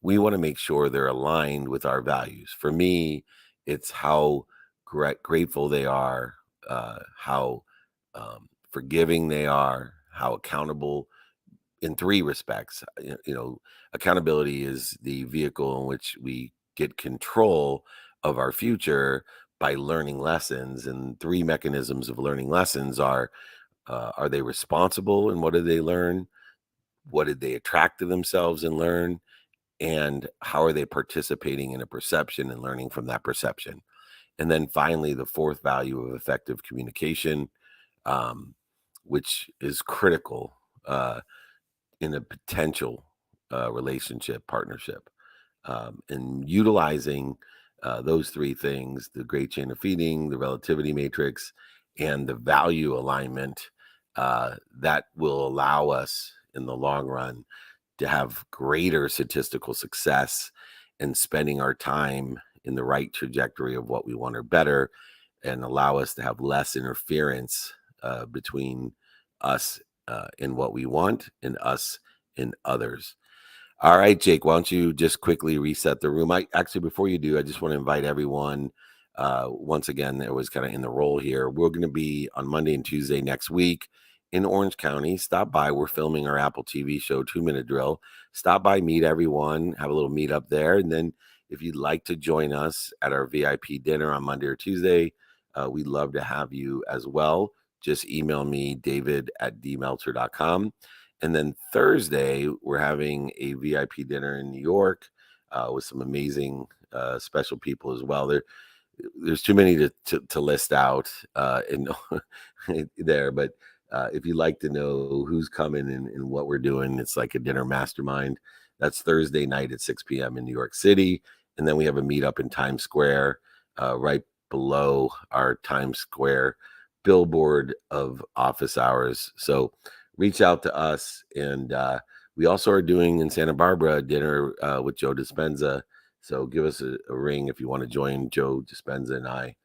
we want to make sure they're aligned with our values. For me, it's how grateful they are, how forgiving they are, how accountable in 3 respects. Accountability is the vehicle in which we get control of our future by learning lessons. And 3 mechanisms of learning lessons are they responsible and what did they learn? What did they attract to themselves and learn? And how are they participating in a perception and learning from that perception? And then finally, the 4th value of effective communication, which is critical in a potential relationship, partnership. And utilizing those 3 things, the great chain of feeding, the relativity matrix, and the value alignment, that will allow us in the long run to have greater statistical success in spending our time in the right trajectory of what we want or better, and allow us to have less interference between us in what we want and us in others. All right, Jake, why don't you just quickly reset the room? Before you do, I just want to invite everyone once again that was kind of in the role here. We're going to be on Monday and Tuesday next week in Orange County. Stop by. We're filming our Apple TV show, 2-Minute Drill. Stop by, meet everyone, have a little meet up there. And then if you'd like to join us at our VIP dinner on Monday or Tuesday, we'd love to have you as well. Just email me, david@dmeltzer.com. And then Thursday, we're having a VIP dinner in New York with some amazing special people as well. There's too many to list out in there, but if you'd like to know who's coming and what we're doing, it's like a dinner mastermind. That's Thursday night at 6 p.m. in New York City. And then we have a meetup in Times Square right below our Times Square billboard of office hours. So reach out to us. And we also are doing in Santa Barbara a dinner with Joe Dispenza. So give us a ring if you want to join Joe Dispenza and I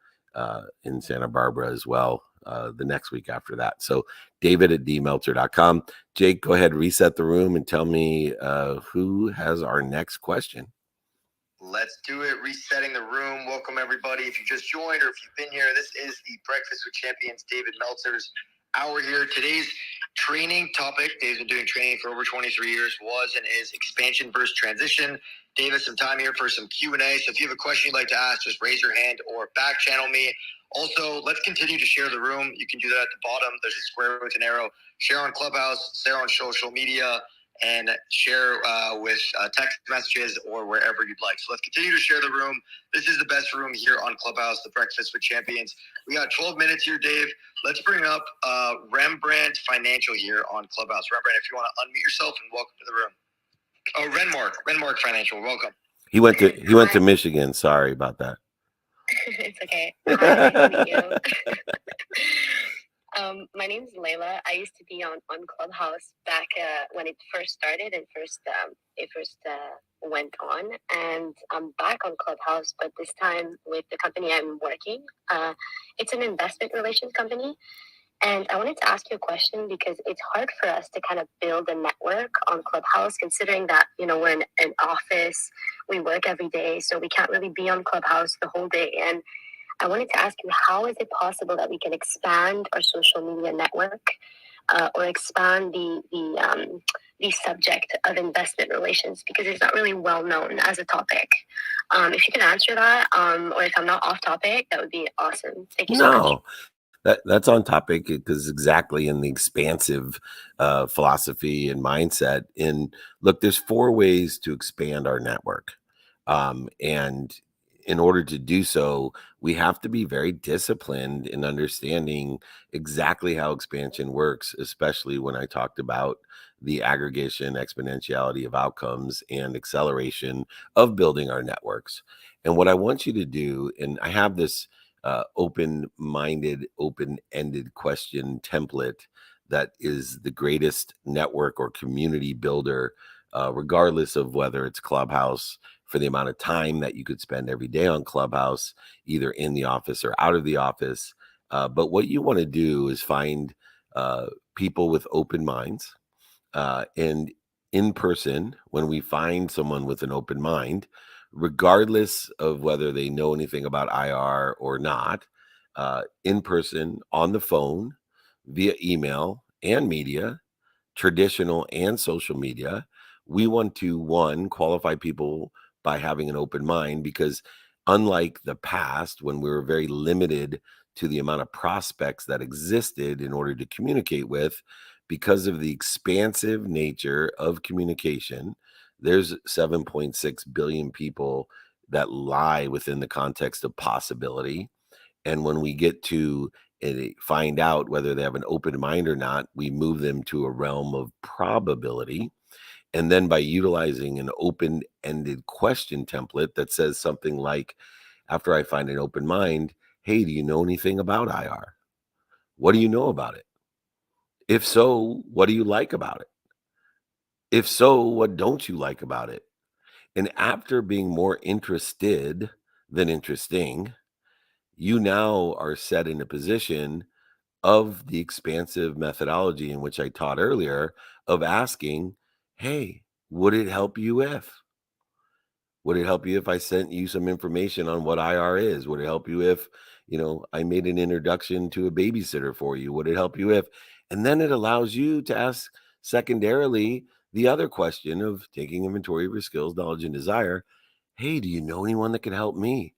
in Santa Barbara as well the next week after that. So david@dmeltzer.com. Jake, go ahead, reset the room and tell me who has our next question. Let's do it. Resetting the room. Welcome, everybody. If you just joined or if you've been here, this is the Breakfast with Champions, David Meltzer's hour here. Today's training topic, Dave's been doing training for over 23 years, was and is expansion versus transition. Dave has some time here for some Q&A. So if you have a question you'd like to ask, just raise your hand or back channel me. Also, let's continue to share the room. You can do that at the bottom. There's a square with an arrow. Share on Clubhouse, share on social media, and share with text messages or wherever you'd like. So let's continue to share the room. This is the best room here on Clubhouse, the Breakfast with Champions. We got 12 minutes here, Dave. Let's bring up Rembrandt Financial here on Clubhouse. Rembrandt, if you want to unmute yourself, and welcome to the room. Oh, Renmark Financial, welcome. He went to Michigan. Sorry about that. It's okay. Hi, nice to meet you. My name is Layla. I used to be on Clubhouse back when it first started and it first went on. And I'm back on Clubhouse, but this time with the company I'm working. It's an investment relations company. And I wanted to ask you a question because it's hard for us to kind of build a network on Clubhouse, considering that, we're in an office, we work every day, so we can't really be on Clubhouse the whole day. And I wanted to ask you, how is it possible that we can expand our social media network or expand the subject of investment relations, because it's not really well known as a topic. If you can answer that, or if I'm not off topic, that would be awesome. Thank you so much. That's on topic because exactly in the expansive philosophy and mindset. And look, there's 4 ways to expand our network. And in order to do so, we have to be very disciplined in understanding exactly how expansion works, especially when I talked about the aggregation, exponentiality of outcomes, and acceleration of building our networks. And what I want you to do, and I have this open-minded, open-ended question template that is the greatest network or community builder, regardless of whether it's Clubhouse, for the amount of time that you could spend every day on Clubhouse, either in the office or out of the office. But what you want to do is find people with open minds. And in person, when we find someone with an open mind, regardless of whether they know anything about IR or not, in person, on the phone, via email and media, traditional and social media, we want to, 1, qualify people by having an open mind, because unlike the past, when we were very limited to the amount of prospects that existed in order to communicate with, because of the expansive nature of communication, there's 7.6 billion people that lie within the context of possibility. And when we get to find out whether they have an open mind or not, we move them to a realm of probability. And then by utilizing an open-ended question template that says something like, after I find an open mind, hey, do you know anything about IR? What do you know about it? If so, what do you like about it? If so, what don't you like about it? And after being more interested than interesting, you now are set in a position of the expansive methodology in which I taught earlier of asking, hey, would it help you if? Would it help you if I sent you some information on what IR is? Would it help you if, I made an introduction to a babysitter for you? Would it help you if? And then it allows you to ask secondarily the other question of taking inventory of your skills, knowledge, and desire. Hey, do you know anyone that can help me?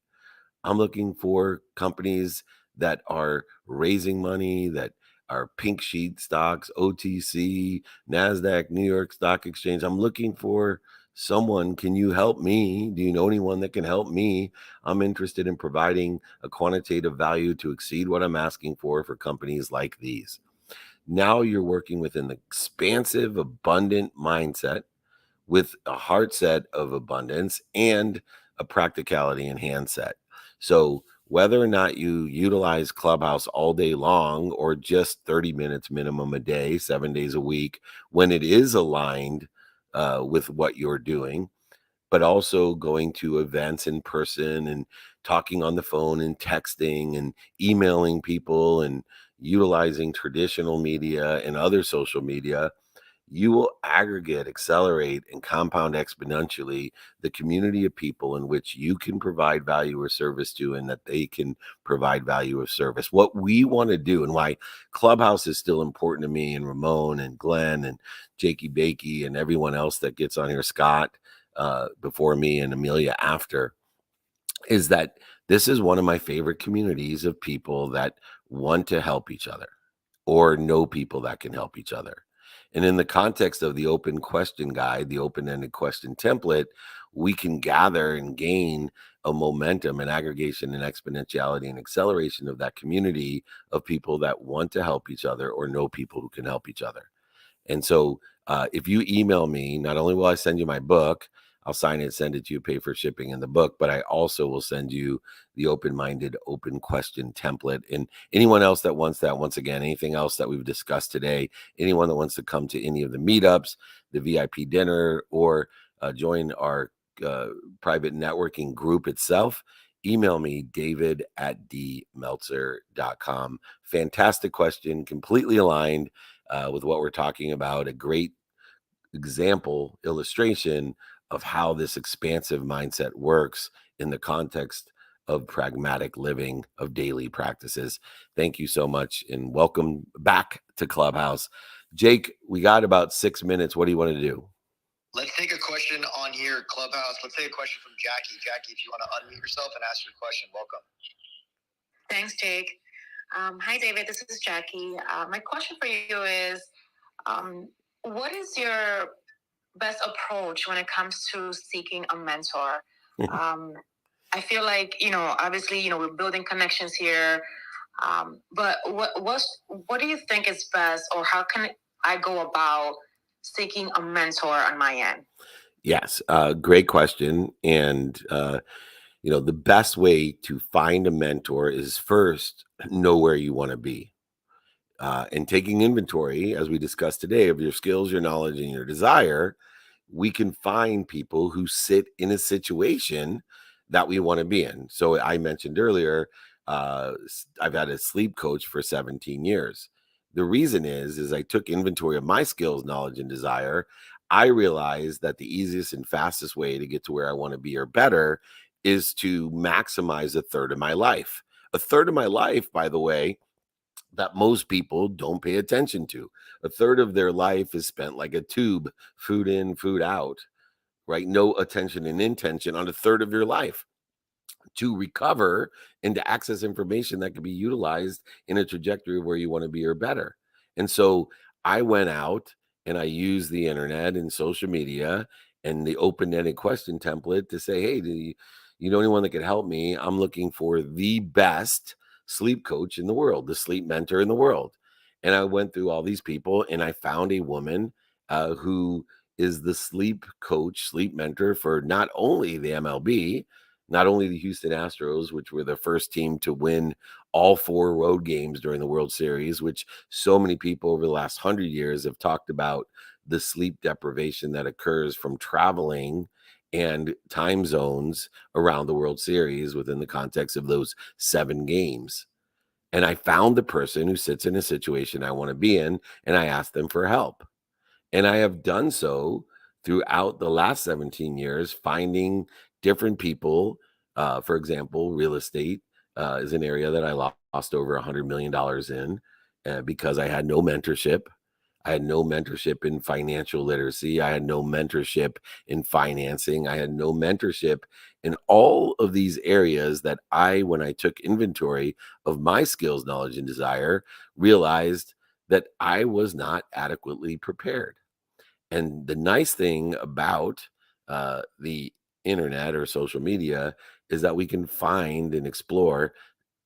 I'm looking for companies that are raising money, that are pink sheet stocks, OTC, NASDAQ, New York Stock Exchange. I'm looking for someone. Can you help me? Do you know anyone that can help me? I'm interested in providing a quantitative value to exceed what I'm asking for companies like these. Now you're working within the expansive, abundant mindset with a heart set of abundance and a practicality and hand set. So whether or not you utilize Clubhouse all day long or just 30 minutes minimum a day, 7 days a week, when it is aligned with what you're doing, but also going to events in person and talking on the phone and texting and emailing people and utilizing traditional media and other social media, you will aggregate, accelerate, and compound exponentially the community of people in which you can provide value or service to, and that they can provide value or service. What we want to do, and why Clubhouse is still important to me and Ramon and Glenn and Jakey Bakey and everyone else that gets on here, Scott before me and Amelia after, is that this is one of my favorite communities of people that want to help each other or know people that can help each other. And in the context of the open question guide, the open-ended question template, we can gather and gain a momentum and aggregation and exponentiality and acceleration of that community of people that want to help each other or know people who can help each other. And so if you email me, not only will I send you my book, I'll sign it, send it to you, pay for shipping in the book, but I also will send you the open-minded, open question template. And anyone else that wants that, once again, anything else that we've discussed today, anyone that wants to come to any of the meetups, the VIP dinner, or join our private networking group itself, email me, david@dmeltzer.com. Fantastic question, completely aligned with what we're talking about. A great example, illustration of how this expansive mindset works in the context of pragmatic living, of daily practices. Thank you so much, and welcome back to Clubhouse. Jake, we got about 6 minutes. What do you want to do? Let's take a question on here, Clubhouse. Let's take a question from Jackie. Jackie, if you want to unmute yourself and ask your question, welcome. Thanks, Jake. Hi, David. This is Jackie. My question for you is, what is your best approach when it comes to seeking a mentor? I feel like, obviously, we're building connections here. But what do you think is best, or how can I go about seeking a mentor on my end? Yes, great question. And, the best way to find a mentor is first know where you want to be. And taking inventory, as we discussed today, of your skills, your knowledge, and your desire, we can find people who sit in a situation that we want to be in. So I mentioned earlier, I've had a sleep coach for 17 years. The reason is I took inventory of my skills, knowledge, and desire. I realized that the easiest and fastest way to get to where I want to be or better is to maximize a third of my life. A third of my life, by the way, that most people don't pay attention to. A third of their life is spent like a tube, food in, food out, right? No attention and intention on a third of your life to recover and to access information that can be utilized in a trajectory where you want to be or better. And so I went out and I used the internet and social media and the open-ended question template to say, hey, do you know anyone that could help me? I'm looking for the best sleep coach in the world, the sleep mentor in the world. And I went through all these people and I found a woman who is the sleep coach, sleep mentor for not only the MLB, not only the Houston Astros, which were the first team to win all 4 road games during the World Series, which so many people over the last 100 years have talked about the sleep deprivation that occurs from traveling and time zones around the World Series within the context of those 7 games. And I found the person who sits in a situation I want to be in, and I asked them for help. And I have done so throughout the last 17 years, finding different people. For example, real estate is an area that I lost over $100 million in because I had no mentorship. I had no mentorship in financial literacy. I had no mentorship in financing. I had no mentorship in all of these areas that when I took inventory of my skills, knowledge, and desire, realized that I was not adequately prepared. And the nice thing about the internet or social media is that we can find and explore,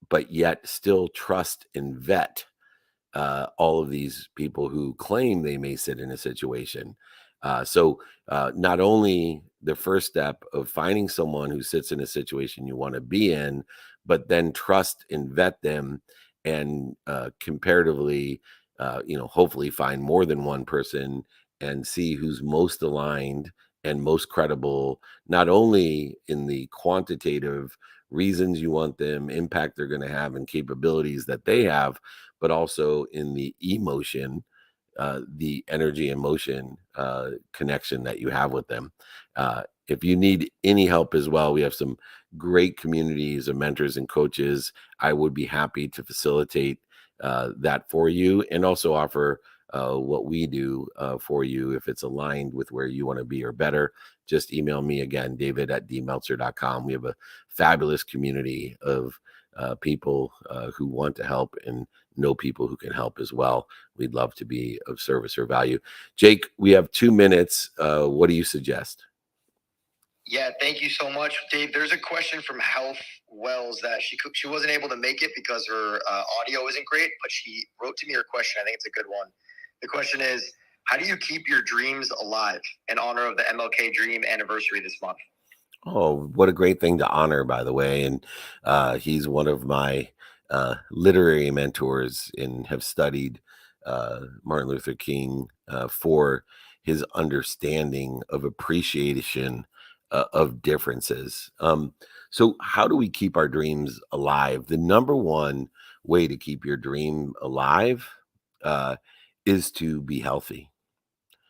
but yet still trust and vet all of these people who claim they may sit in a situation. So not only the first step of finding someone who sits in a situation you want to be in, but then trust and vet them and comparatively, hopefully find more than one person and see who's most aligned and most credible, not only in the quantitative reasons you want them, impact they're going to have, and capabilities that they have, but also in the emotion, the energy and motion connection that you have with them. If you need any help as well, we have some great communities of mentors and coaches. I would be happy to facilitate that for you and also offer what we do for you if it's aligned with where you want to be or better. Just email me again, david@dmeltzer.com. We have a fabulous community of people who want to help and know people who can help as well. We'd love to be of service or value. Jake, we have 2 minutes. What do you suggest? Yeah, thank you so much, Dave. There's a question from Health Wells that she wasn't able to make it because her audio isn't great, but she wrote to me her question. I think it's a good one. The question is, how do you keep your dreams alive in honor of the MLK Dream anniversary this month? Oh, what a great thing to honor, by the way. And he's one of my literary mentors and have studied Martin Luther King for his understanding of appreciation of differences. So how do we keep our dreams alive? The number one way to keep your dream alive is to be healthy.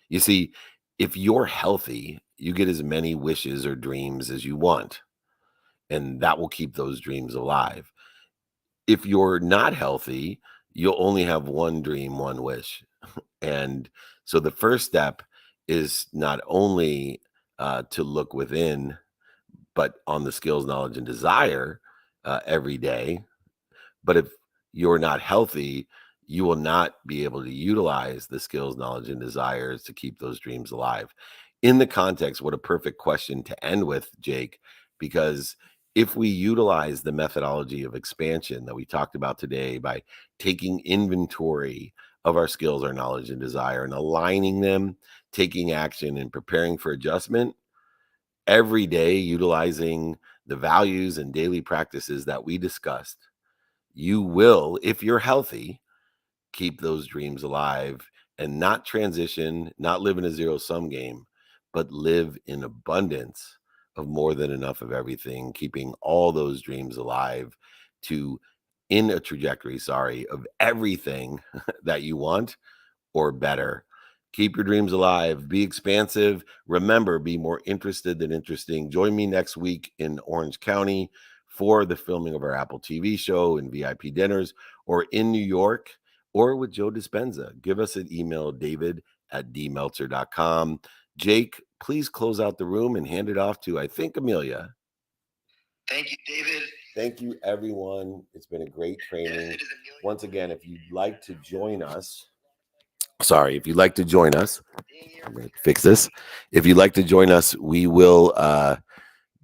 You see, if you're healthy, you get as many wishes or dreams as you want, and that will keep those dreams alive. If you're not healthy, you'll only have one dream, one wish. And so the first step is not only to look within, but on the skills, knowledge, and desire every day. But if you're not healthy, you will not be able to utilize the skills, knowledge, and desires to keep those dreams alive. In the context, what a perfect question to end with, Jake, because if we utilize the methodology of expansion that we talked about today by taking inventory of our skills, our knowledge, and desire and aligning them, taking action and preparing for adjustment, every day utilizing the values and daily practices that we discussed, you will, if you're healthy, keep those dreams alive and not transition, not live in a zero-sum game, but live in abundance of more than enough of everything, keeping all those dreams alive in a trajectory, of everything that you want or better. Keep your dreams alive. Be expansive. Remember, be more interested than interesting. Join me next week in Orange County for the filming of our Apple TV show and VIP dinners, or in New York, or with Joe Dispenza. Give us an email, david@dmeltzer.com. Jake, please close out the room and hand it off to, I think, Amelia. Thank you, David. Thank you, everyone. It's been a great training. Yes, once again, if you'd like to join us, I'm going to fix this. If you'd like to join us, we will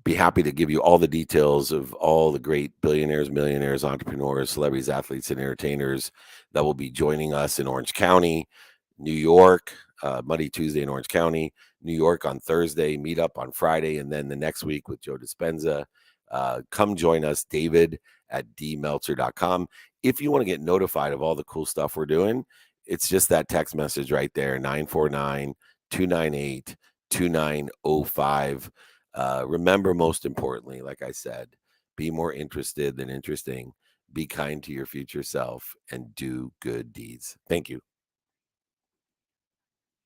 be happy to give you all the details of all the great billionaires, millionaires, entrepreneurs, celebrities, athletes, and entertainers that will be joining us in Orange County, New York, Monday, Tuesday in Orange County, New York on Thursday, meet up on Friday, and then the next week with Joe Dispenza. Come join us, david@dmeltzer.com. If you want to get notified of all the cool stuff we're doing, it's just that text message right there, 949-298-2905. Remember, most importantly, like I said, be more interested than interesting. Be kind to your future self and do good deeds. Thank you.